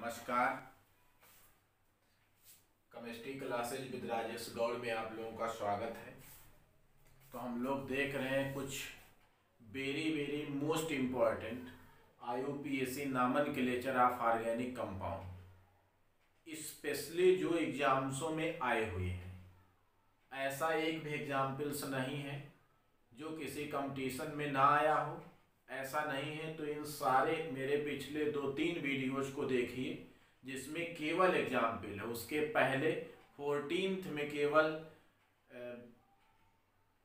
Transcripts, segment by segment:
नमस्कार। Chemistry classes with Rajesh Gaur में आप लोगों का स्वागत है। तो हम लोग देख रहे हैं कुछ very most important IUPAC nomenclature of organic compound, specially जो एग्जाम्सों में आए हुए हैं। ऐसा एक भी एग्जाम्पल्स नहीं है जो किसी कंपटीशन में ना आया हो, ऐसा नहीं है। तो इन सारे मेरे पिछले 2-3 वीडियोज को देखिए जिसमें केवल एग्जाम्पल है। उसके पहले 14th में केवल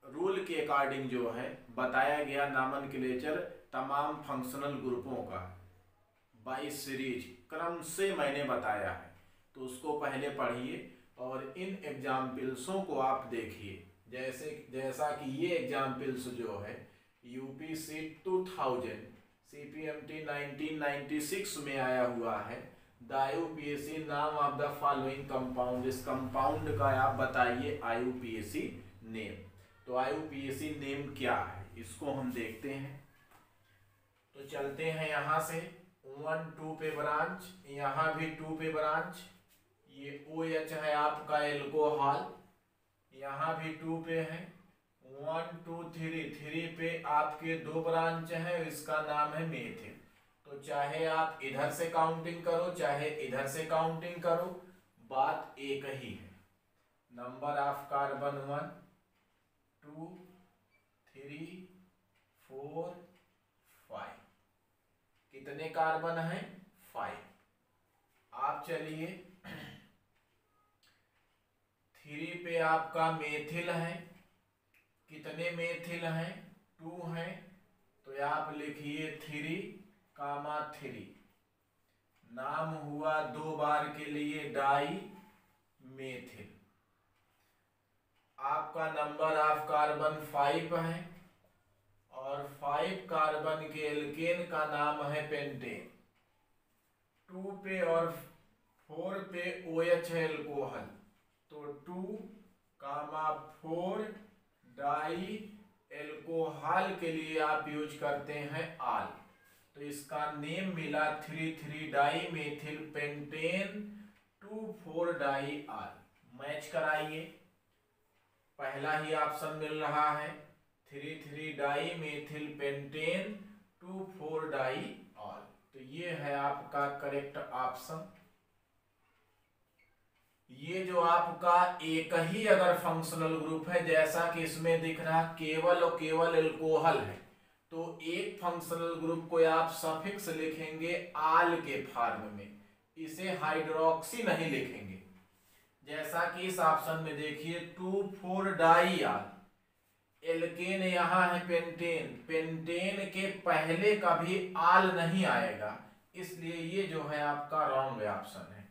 रूल के अकॉर्डिंग जो है बताया गया नॉमेनक्लेचर तमाम फंक्शनल ग्रुपों का बाय सीरीज क्रम से मैंने बताया है। तो उसको पहले पढ़िए और इन एग्जाम्पल्सों को आप देखिए। जैसा कि ये एग्जाम्पल्स जो है UPC 2000 CPMT 1996 में आया हुआ है। द IUPAC नाम ऑफ द फॉलोइंग कंपाउंड, इस कंपाउंड का आप बताइए IUPAC नेम। तो IUPAC नेम क्या है इसको हम देखते हैं। तो चलते हैं यहाँ से 1 2 पे ब्रांच, यहाँ भी 2 पे ब्रांच। ये OH है आपका एल्कोहल, यहाँ भी 2 पे है। 1 2 3 पे आपके 2 ब्रांच हैं, इसका नाम है मेथिल। तो चाहे आप इधर से काउंटिंग करो चाहे इधर से काउंटिंग करो, बात एक ही है। Number of carbon 1 2 3 4 5। कितने कार्बन हैं? 5। आप चलिए 3 पे आपका मेथिल है। कितने मेथिल हैं? 2 हैं। तो आप लिखिए 3, 3। नाम हुआ 2 बार के लिए डाई मेथिल। आपका नंबर ऑफ कार्बन 5 है और 5 कार्बन के एल्केन का नाम है पेंटेन। 2 पे और 4 पे OH है एल्कोहल, तो 2, 4 डाई एल्कोहल के लिए आप यूज करते हैं आल। तो इसका नेम मिला 3 डाई मेथिल पेंटेन 2 डाई आल। मैच कराइए। पहला ही ऑप्शन मिल रहा है 3 डाई मेथिल पेंटेन 2 डाई आल। तो ये है आपका करेक्ट ऑप्शन। ये जो आपका एक ही अगर फंक्शनल ग्रुप है, जैसा कि इसमें दिख रहा केवल और केवल एल्कोहल है, तो एक फंक्शनल ग्रुप को आप सफिक्स लिखेंगे आल के फॉर्म में, इसे हाइड्रोक्सी नहीं लिखेंगे। जैसा कि इस ऑप्शन में देखिए 2 डाई आल, एल्केन यहाँ है पेंटेन, पेंटेन के पहले कभी आल नहीं आएगा, इसलिए ये जो है आपका रॉन्ग ऑप्शन है।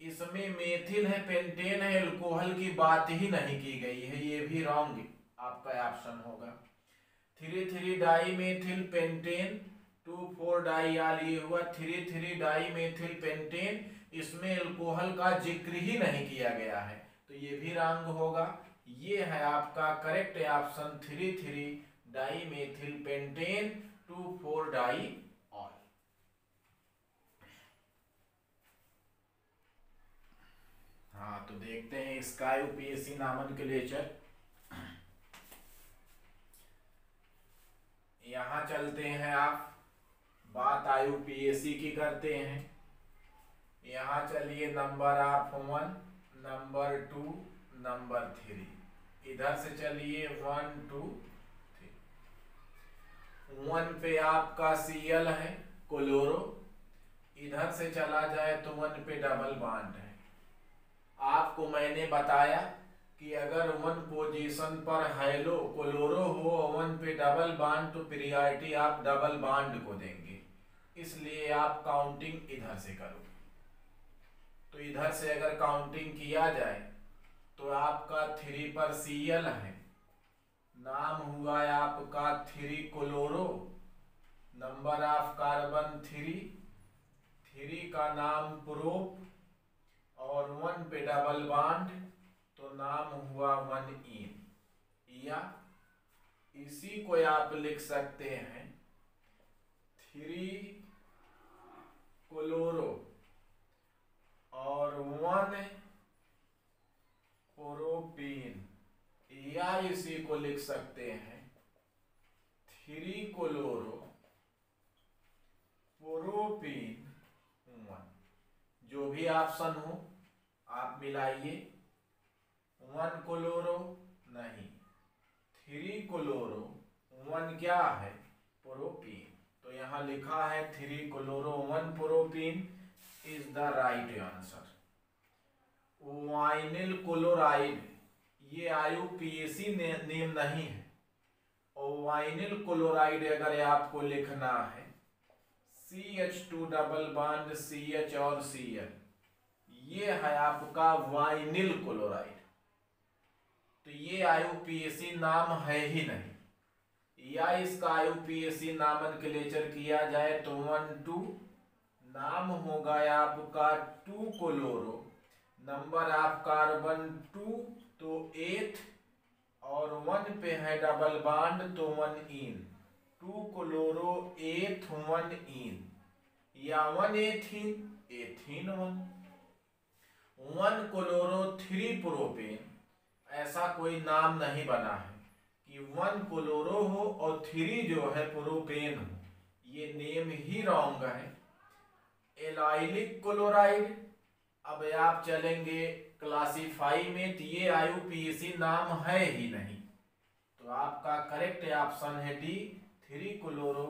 इसमें मेथिल है, पेंटेन है, एल्कोहल की बात ही नहीं की गई है, ये भी रॉन्ग आपका ऑप्शन होगा। 3 डाई मेथिल पेंटेन 2 डाई आल, ये हुआ 3 डाई मेथिल पेंटेन, इसमें एल्कोहल का जिक्र ही नहीं किया गया है, तो ये भी रॉन्ग होगा। ये है आपका correct option 3 dimethylpentane 2 diol. हाँ, तो देखते हैं इसका IUPAC नॉमेनक्लेचर। यहाँ चलते हैं, आप बात IUPAC की करते हैं। यहाँ चलिए नंबर ऑफ 1, नंबर 2, नंबर 3। इधर से चलिए 1 2 3। 1 पे आपका Cl है क्लोरो, इधर से चला जाए तो 1 पे डबल बॉन्ड है। आपको मैंने बताया कि अगर 1 पोजीशन पर हेलो क्लोरो हो 1 पे डबल बॉन्ड, तो प्रियोरिटी आप डबल बॉन्ड को देंगे, इसलिए आप काउंटिंग इधर से करो। तो इधर से अगर काउंटिंग किया जाए तो आपका 3 पर Cl है, नाम हुआ है आपका 3 क्लोरो, नंबर ऑफ कार्बन 3 का नाम प्रोप, और 1 पे डबल बॉन्ड, तो नाम हुआ 1 इन। या इसी को आप लिख सकते हैं 3 क्लोरो और 1 प्रोपीन, या इसी को लिख सकते हैं 3 क्लोरो प्रोपीन 1। जो भी ऑप्शन हो आप मिलाइए। 1 क्लोरो नहीं, 3 क्लोरो 1 क्या है, प्रोपीन। तो यहाँ लिखा है 3 chloro 1 propene is the right answer. Vinyl chloride ये IUPAC नेम नहीं है। और वाइनिल क्लोराइड अगर आपको लिखना है CH2 डबल बॉन्ड CH और Cl, ये है आपका वाइनिल क्लोराइड। तो ये IUPAC नाम है ही नहीं। या इसका IUPAC नामनक्लेचर किया जाए तो 1 2 नाम होगा आपका 2 क्लोरो, नंबर ऑफ कार्बन 2 तो 8 और 1 पे है डबल बॉन्ड तो 1 इन, 2 क्लोरो 8 1 इन, या 1 एथीन एथीन 1 क्लोरो 3 प्रोपेन। ऐसा कोई नाम नहीं बना है कि 1 क्लोरो हो और 3 जो है प्रोपेन हो, ये नेम ही रॉन्ग है। एलाइलिक क्लोराइड, अब आप चलेंगे क्लासीफाई में तो ये IUPAC नाम है ही नहीं। तो आपका करेक्ट ऑप्शन है D, 3 chloro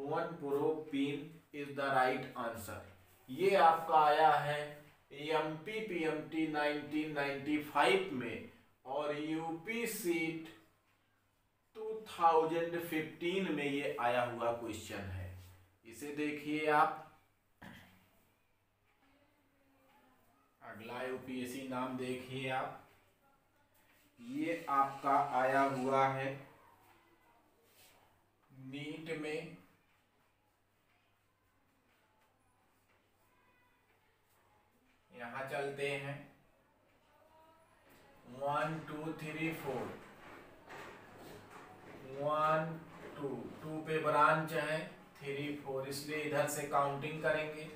1 propene is the right answer. ये आपका आया है MPPMT 1995 में और UP सीट 2015 में ये आया हुआ क्वेश्चन है। इसे देखिए आप। अगला UPSC नाम देखिए आप, ये आपका आया हुआ है नीट में। यहां चलते हैं 1 2 3 4, 1 2 पे ब्रांच है 3 4, इसलिए इधर से काउंटिंग करेंगे।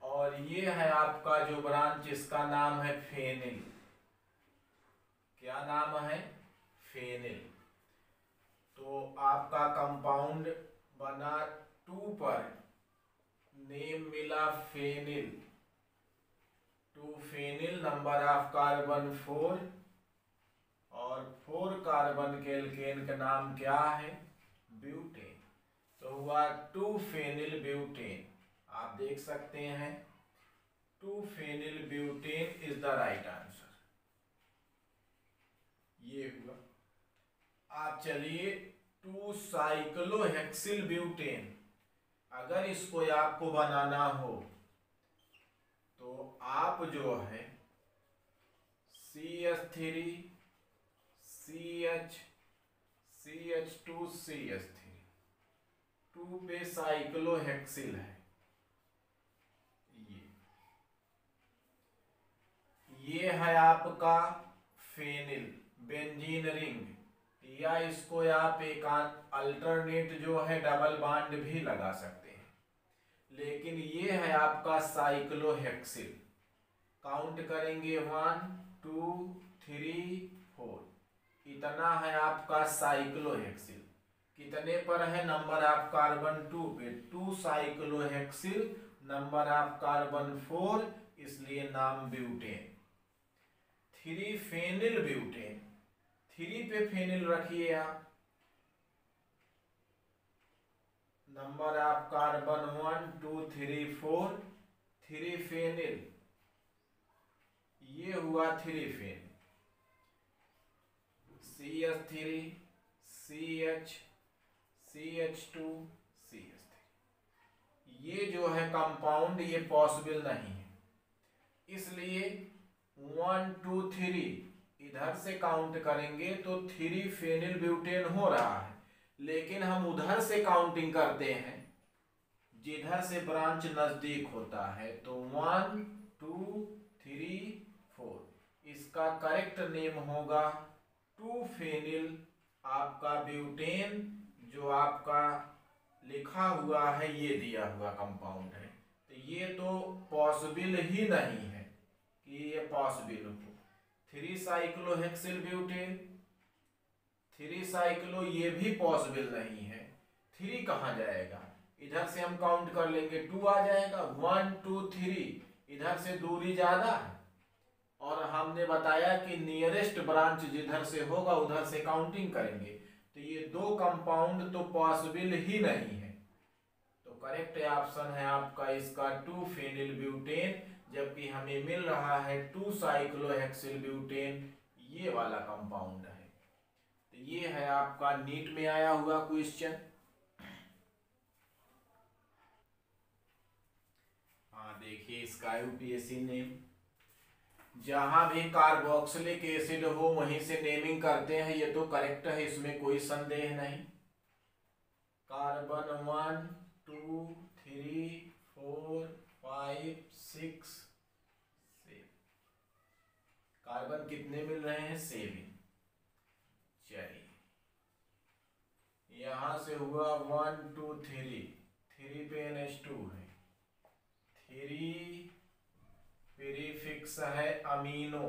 और ये है आपका जो ब्रांच, इसका नाम है फेनिल। क्या नाम है, फेनिल। तो आपका कंपाउंड बना 2 पर, नेम मिला phenyl, 2 phenyl, number of carbon 4 और 4 कार्बन के एल्केन का नाम क्या है, ब्यूटेन। तो हुआ 2 फेनिल ब्यूटेन। आप देख सकते हैं 2 phenyl butane is the right answer. ये हुआ। आप चलिए 2 साइक्लोहेक्सिल ब्यूटेन, अगर इसको आपको बनाना हो तो आप जो है CH3 CH CH2 CH3, 2 पे साइक्लोहेक्सिल है। ये है आपका फेनिल बेंजीन रिंग, या इसको आप एक अल्टरनेट जो है डबल बॉन्ड भी लगा सकते हैं। लेकिन ये है आपका साइक्लोहेक्सिल। काउंट करेंगे 1 2 3 4, इतना है आपका साइक्लोहेक्सिल। कितने पर है, नंबर ऑफ कार्बन 2 पे, 2 साइक्लोहेक्सिल, नंबर ऑफ कार्बन 4, इसलिए नाम ब्यूटेन। 3 फेनिल ब्यूटेन, 3 पे फेनिल रखिए आप, नंबर ऑफ कार्बन 1 2 3 4, 3 फेनिल, ये हुआ 3 phenyl, CH3 CH CH2 CH3। ये जो है कंपाउंड ये पॉसिबल नहीं है, इसलिए 1 2 3 इधर से काउंट करेंगे तो 3 फेनिल ब्यूटेन हो रहा है। लेकिन हम उधर से काउंटिंग करते हैं जिधर से ब्रांच नजदीक होता है, तो 1 2 3 4, इसका करेक्ट नेम होगा 2 फेनिल आपका ब्यूटेन। जो आपका लिखा हुआ है ये दिया हुआ कंपाउंड है, तो ये तो पॉसिबल ही नहीं है। कि ये पॉसिबल हो। 3 साइक्लोहेक्सिल ब्यूटेन, 3 साइक्लो ये भी पॉसिबल नहीं है। 3 कहाँ जाएगा, इधर से हम काउंट कर लेंगे 2 आ जाएगा, 1 2 3, इधर से दूरी ज्यादा है और हमने बताया कि नियरेस्ट ब्रांच जिधर से होगा उधर से काउंटिंग करेंगे, तो ये 2 कंपाउंड तो पॉसिबल ही नहीं है। तो करेक्ट ऑप्शन है आपका इसका 2 फेनिल ब्यूटेन, जबकि हमें मिल रहा है 2 साइक्लोहेक्सिल ब्यूटेन, ये वाला कंपाउंड है। तो ये है आपका नीट में आया हुआ क्वेश्चन। हाँ देखिए इसका यूपीएससी ने जहां भी कार्बोक्सिलिक एसिड हो वहीं से नेमिंग करते हैं, ये तो करेक्ट है, इसमें कोई संदेह नहीं। कार्बन 1 2 3 4 5 6 7, कार्बन कितने मिल रहे हैं, 7। चलिए यहां से हुआ 1 2 3, 3 पे NH2 है, 3 प्रीफिक्स है अमीनो,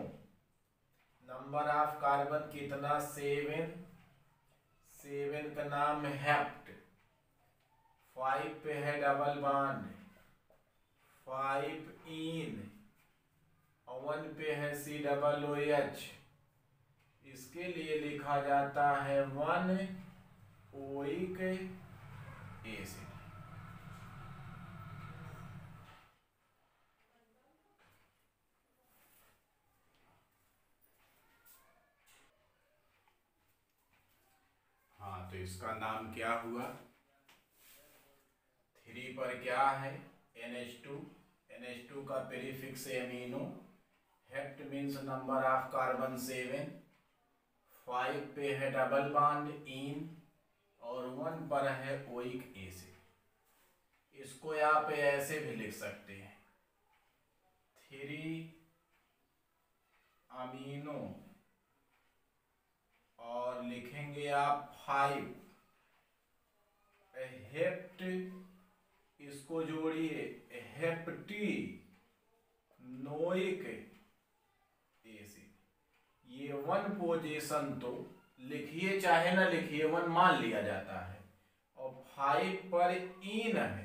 नंबर ऑफ कार्बन कितना, 7, 7 का नाम हेप्ट, 5 पे है डबल बॉन्ड, 5 इन, और 1 पे है COOH, इसके लिए लिखा जाता है 1 ओइक एसिड। हाँ तो इसका नाम क्या हुआ, 3 पर क्या है, NH2, NH2 का प्रीफिक्स है amino, hept means number of carbon 7, 5 पे है डबल बॉन्ड इन, और 1 पर है ओइक एसिड। इसको आप ऐसे भी लिख सकते हैं, 3 अमीनो और लिखेंगे आप 5 हेप्ट, इसको जोड़िए हेप्टी नोइक एसिड। ये 1 पोजीशन तो लिखिए चाहे ना लिखिए 1 मान लिया जाता है, और 5 पर इन है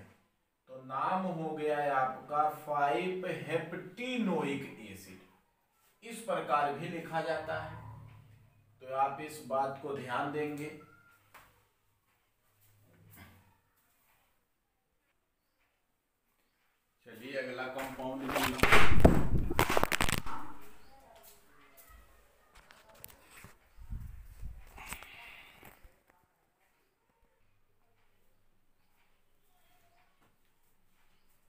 तो नाम हो गया है आपका 5 हेप्टिनोइक एसिड। इस प्रकार भी लिखा जाता है, तो आप इस बात को ध्यान देंगे। चलिए अगला कंपाउंड मिला,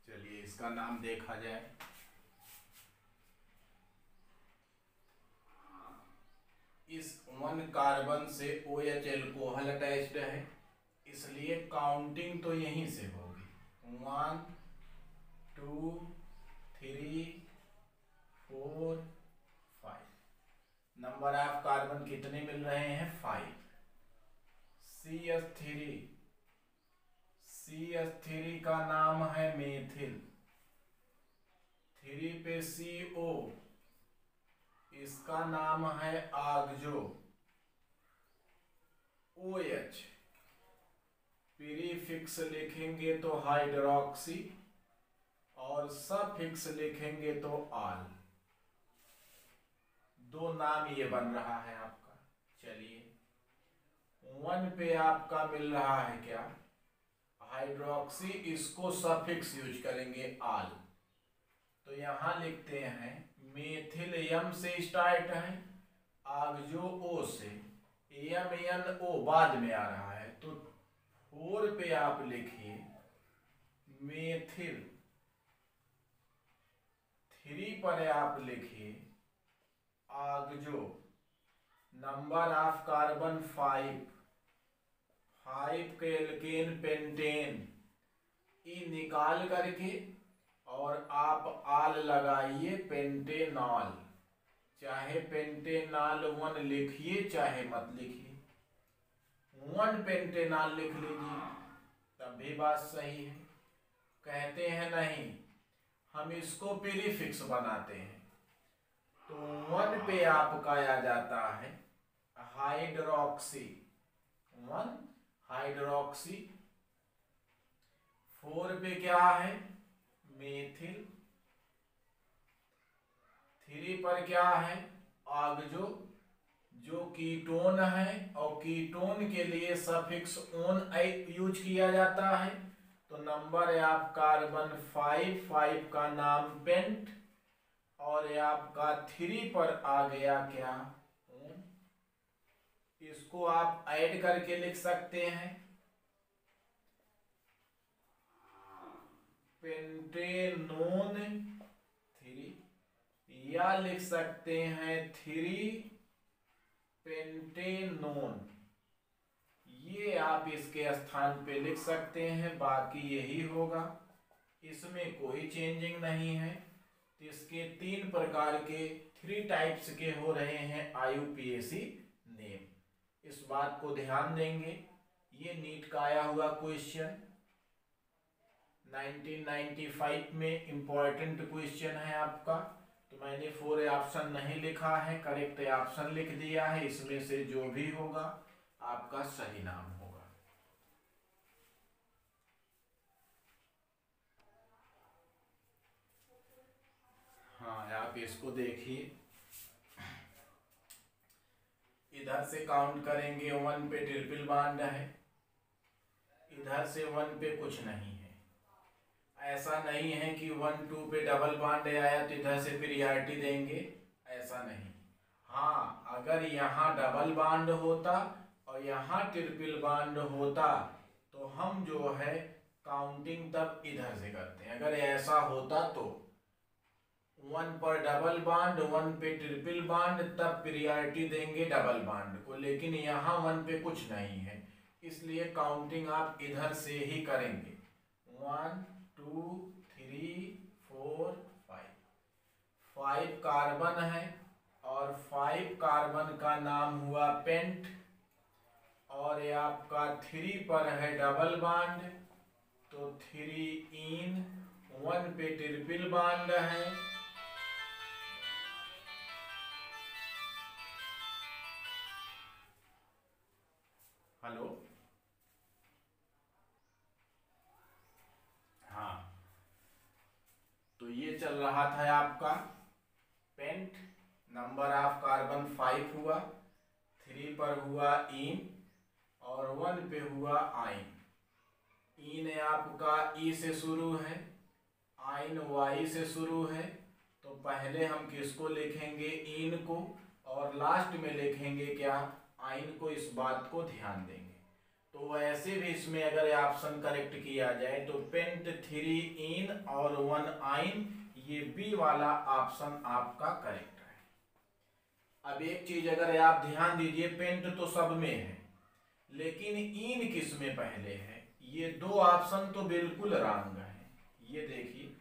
चलिए इसका नाम देखा जाए। इस 1 कार्बन से OH एल्कोहल अटैच्ड है, इसलिए काउंटिंग तो यहीं से होगी, 1 2 3 4 5, नंबर ऑफ कार्बन कितने मिल रहे हैं, 5। CH3, CH3 का नाम है मेथिल, 3 पे CO, इसका नाम है आगजो, OH प्रीफिक्स लिखेंगे तो हाइड्रोक्सी और सफिक्स लिखेंगे तो आल, 2 नाम ये बन रहा है आपका। चलिए 1 पे आपका मिल रहा है क्या, हाइड्रोक्सी, इसको सफिक्स यूज करेंगे आल, तो यहां लिखते हैं मेथिल M से स्टार्ट है, आगजो O से, MNO बाद में आ रहा है, तो 4 पे आप लिखिए मेथिल, 3 पर आप लिखिए आगजो, नंबर ऑफ कार्बन 5, 5 के एल्केन पेंटेन, ई निकाल करके और आप आल लगाइए पेंटेनॉल, चाहे पेंटेनॉल 1 लिखिए चाहे मत लिखिए, 1 पेंटेनॉल लिख लीजिए तब भी बात सही है। कहते हैं नहीं हम इसको प्रीफिक्स बनाते हैं, तो 1 पे आपका आ जाता है हाइड्रोक्सी, 1 हाइड्रोक्सी। 4 पे क्या है, मेथिल। 3 पर क्या है, ऑक्सो, जो कीटोन है, और कीटोन के लिए सफिक्स ओन यूज किया जाता है। तो नंबर है आप कार्बन 5 का नाम पेंट, और ये आपका 3 पर आ गया क्या, ओन। इसको आप ऐड करके लिख सकते हैं पेंटेनोन 3, या लिख सकते हैं 3 पेंटेनोन। ये आप इसके स्थान पे लिख सकते हैं, बाकी यही होगा, इसमें कोई चेंजिंग नहीं है। तो इसके 3 प्रकार के 3 टाइप्स के हो रहे हैं IUPAC नेम, इस बात को ध्यान देंगे। ये नीट का आया हुआ क्वेश्चन 1995 में इंपॉर्टेंट क्वेश्चन है आपका। तो मैंने 4 ऑप्शन नहीं लिखा है, करेक्ट ऑप्शन लिख दिया है। इसमें से जो भी होगा आपका सही नाम होगा। हाँ, आप इसको देखिए, इधर से काउंट करेंगे 1 पे ट्रिपल बॉन्ड है, इधर से 1 पे कुछ नहीं है। ऐसा नहीं है कि 1 2 पे डबल बॉन्ड आया तो इधर से प्रियॉरिटी देंगे, ऐसा नहीं। हाँ, अगर यहाँ डबल बॉन्ड होता और यहाँ ट्रिपल बॉन्ड होता तो हम जो है काउंटिंग तब इधर से करते हैं। अगर ऐसा होता तो 1 पर डबल बॉन्ड, 1 पे ट्रिपल बॉन्ड, तब प्रियॉरिटी देंगे डबल बॉन्ड को। लेकिन यहाँ 1 पे कुछ नहीं है, इसलिए काउंटिंग आप इधर से ही करेंगे। 1 2 3 4 5, 5 कार्बन है और 5 कार्बन का नाम हुआ पेंट, और ये आपका 3 पर है डबल बॉन्ड, तो 3 इन। 1 पे ट्रिपल बॉन्ड है, हेलो, हाँ, तो ये चल रहा था आपका पेंट। नंबर ऑफ कार्बन 5 हुआ, 3 पर हुआ इन, और 1 पे हुआ आइन। इन आपका ई से शुरू है, आइन वाई से शुरू है। तो पहले हम किसको लिखेंगे, इन को, और लास्ट में लिखेंगे क्या, आइन को। इस बात को ध्यान देंगे। तो वैसे भी इसमें अगर ऑप्शन करेक्ट किया जाए तो पेंट 3 इन और 1 आइन, ये बी वाला ऑप्शन आपका करेक्ट है। अब एक चीज अगर आप ध्यान दीजिए, पेंट तो सब में है, लेकिन इन किस में पहले है, ये 2 ऑप्शन तो बिल्कुल रॉन्ग है। ये देखिए,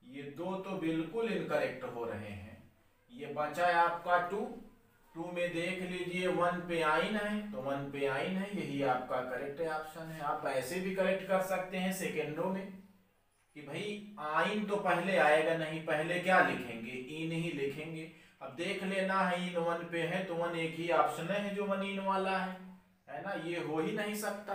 ये 2 तो बिल्कुल इनकरेक्ट हो रहे हैं। ये बचा है आपका 2 में देख लीजिए 1 पे आइन है, तो 1 पे आइन है, यही आपका करेक्ट ऑप्शन है। आप ऐसे भी करेक्ट कर सकते हैं सेकेंडों में कि भाई आइन तो पहले आएगा नहीं, पहले क्या लिखेंगे, इन ही लिखेंगे। अब देख लेना है इन 1 पे है तो 1 एक ही ऑप्शन है जो 1 इन वाला है ना, ये हो ही नहीं सकता।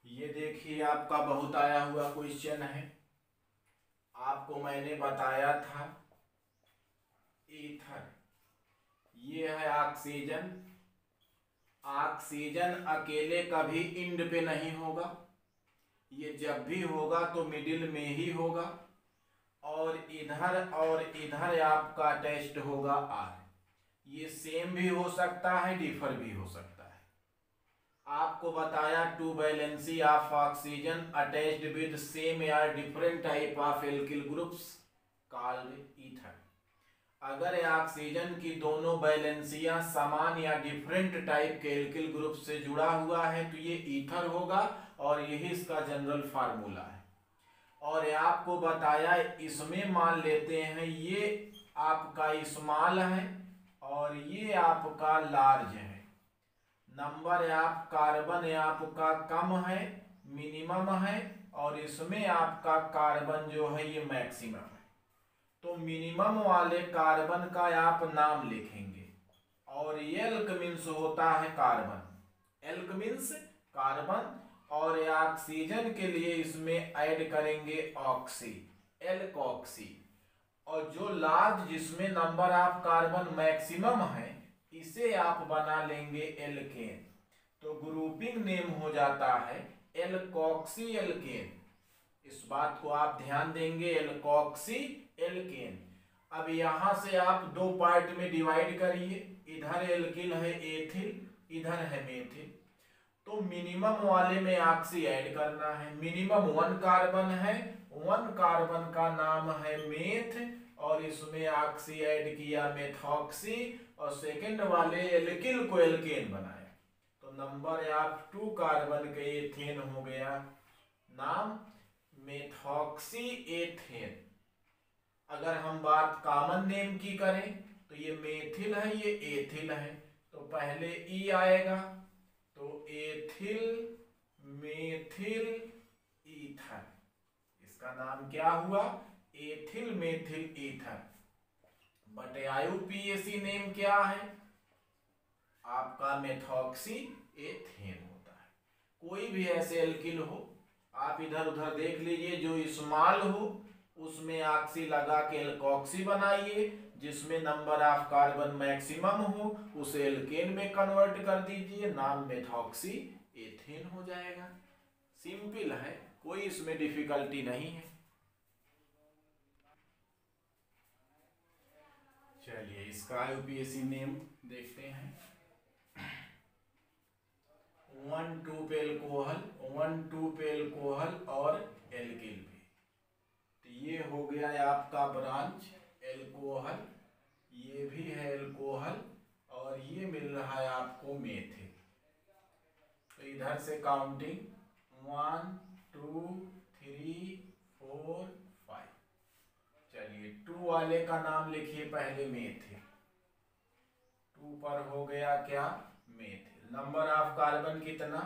ये देखिए आपका बहुत आया हुआ क्वेश्चन है, आपको मैंने बताया था ईथर, ये है ऑक्सीजन। ऑक्सीजन अकेले कभी इंड पे नहीं होगा, ये जब भी होगा तो मिडिल में ही होगा, और इधर आपका टेस्ट होगा आर। ये सेम भी हो सकता है, डिफर भी हो सकता है। आपको बताया 2 valency of oxygen attached with same या different type of alkyl groups called ether. अगर ऑक्सीजन की दोनों वैलेंसियां समान या डिफरेंट टाइप के एल्किल ग्रुप से जुड़ा हुआ है तो ये ईथर होगा, और यही इसका जनरल फार्मूला है। और आपको बताया इसमें मान लेते हैं ये आपका स्मॉल है और ये आपका लार्ज है। नंबर आप कार्बन आपका कम है, मिनिमम है, और इसमें आपका कार्बन जो है ये मैक्सिमम है। तो मिनिमम वाले कार्बन का आप नाम लिखेंगे और एल्क मीन्स होता है कार्बन, एल्क मीन्स कार्बन, और ऑक्सीजन के लिए इसमें ऐड करेंगे ऑक्सी, एल्कोक्सी। और जो लार्ज जिसमें नंबर ऑफ कार्बन मैक्सिमम है इसे आप बना लेंगे एल्केन। तो ग्रुपिंग नेम हो जाता है एल्कोक्सी एल्केन। इस बात को आप ध्यान देंगे, एल्कोक्सी एल्केन। अब यहां से आप दो पार्ट में डिवाइड करिए, इधर एल्किल है एथिल, इधर है मेथिल। तो मिनिमम वाले में ऑक्सी ऐड करना है। मिनिमम 1 कार्बन है, 1 कार्बन का नाम है मेथ, और इसमें ऑक्सी ऐड किया मेथॉक्सी, और सेकंड वाले एल्किल को एल्केन बनाया। तो नंबर ऑफ 2 कार्बन के एथेन हो गया, नाम मेथॉक्सी एथेन। अगर हम बात कॉमन नेम की करें तो ये मेथिल है, ये एथिल है, तो पहले ई आएगा, तो एथिल मेथिल ईथर, इसका नाम क्या हुआ, ethyl methyl ether. But IUPAC name क्या है आपका, मेथॉक्सी एथेन होता है। कोई भी ऐसे एल्किल हो आप इधर उधर देख लीजिए, जो स्मॉल हो उसमें ऑक्सी लगा के एल्कोक्सी बनाइए, जिसमें नंबर ऑफ कार्बन मैक्सिमम हो उसे एल्केन में कन्वर्ट कर दीजिए, नाम मेथॉक्सी एथेन हो जाएगा। सिंपल है, कोई इसमें डिफिकल्टी नहीं है। चलिए इसका आईयूपीएसी नेम देखते हैं। 1,2 पे एल्कोहल, 1,2 पे एल्कोहल और एल्किल पे, तो ये हो गया आपका ब्रांच एल्कोहल, ये भी है एल्कोहल, और ये मिल रहा है आपको मेथिल। तो इधर से काउंटिंग 1 2 3 4 5। चलिए 2 वाले का नाम लिखिए पहले, मेथिल। 2 पर हो गया क्या, मेथिल। नंबर ऑफ कार्बन कितना,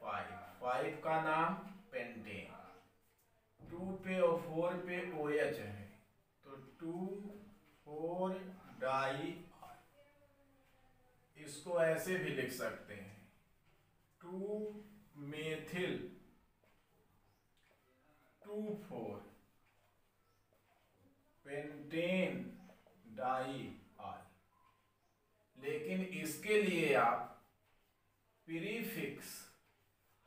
5, 5 का नाम पेंटेन। 2 पे और 4 पे OH है, तो 2,4 डाई। इसको ऐसे भी लिख सकते हैं, 2 मेथिल 2,4 पेंटेन डाई आर। लेकिन इसके लिए आप प्रीफिक्स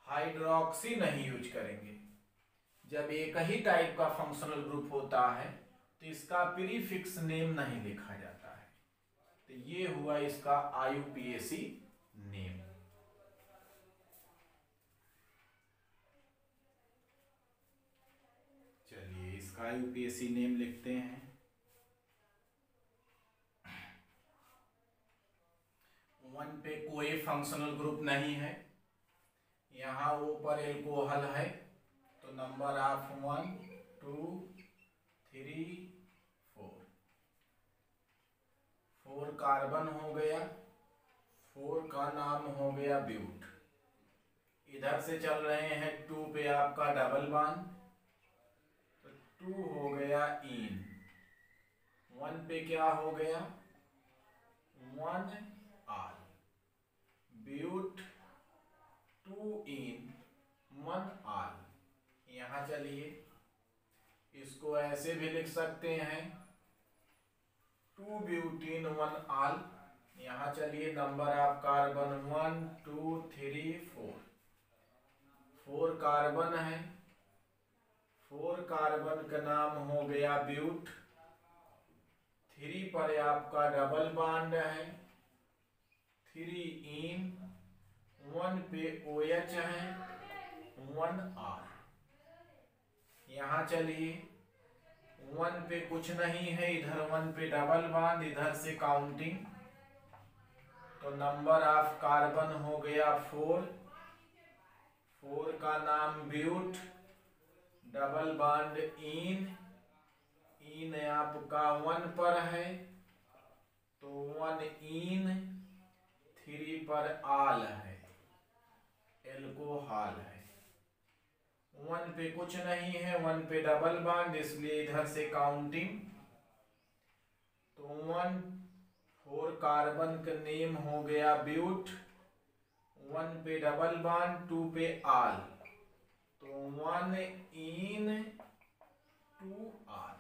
हाइड्रोक्सी नहीं यूज करेंगे। जब एक ही टाइप का फंक्शनल ग्रुप होता है तो इसका प्रीफिक्स नेम नहीं लिखा जाता है। तो ये हुआ इसका आईयूपीएसी नेम। चलिए इसका आईयूपीएसी नेम लिखते हैं। 1 पे कोई फंक्शनल ग्रुप नहीं है, यहाँ ऊपर एल्कोहल है, तो नंबर ऑफ 1 2 3 4, 4 कार्बन हो गया, 4 का नाम हो गया ब्यूट। इधर से चल रहे हैं 2 पे आपका डबल बॉन्ड, तो 2 हो गया इन। 1 पे क्या हो गया, 1 आर, ब्यूट 2 इन 1 आर। यहाँ चलिए इसको ऐसे भी लिख सकते हैं, 2 ब्यूटीन 1 आल। यहाँ चलिए नंबर ऑफ कार्बन 1 2 3 4, 4 कार्बन है, 4 कार्बन का नाम हो गया ब्यूट। 3 पर आपका डबल बॉन्ड है, 3 इन, 1 पे OH है, 1 आर। यहाँ चलिए 1 पे कुछ नहीं है, इधर 1 पे डबल बॉन्ड, इधर से काउंटिंग, तो नंबर ऑफ कार्बन हो गया 4, 4 का नाम ब्यूट, डबल बॉन्ड इन, इन आपका 1 पर है, तो 1 इन, 3 पर आल है, एल्कोहल है। 1 पे कुछ नहीं है, 1 पे डबल बॉन्ड, इसलिए इधर से काउंटिंग। तो 1 4 कार्बन का नेम हो गया ब्यूट, 1 पे डबल बॉन्ड, 2 पे आल, तो 1 इन 2 आल।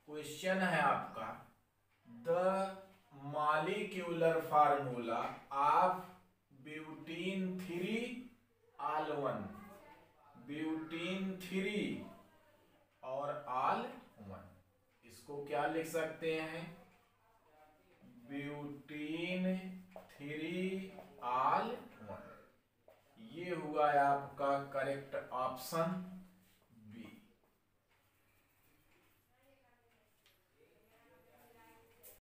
क्वेश्चन है आपका, the molecular formula of butene 3 all 1, butene 3 और आल 1, इसको क्या लिख सकते हैं, ब्यूटीन 3 आल 1। ये हुआ आपका करेक्ट ऑप्शन।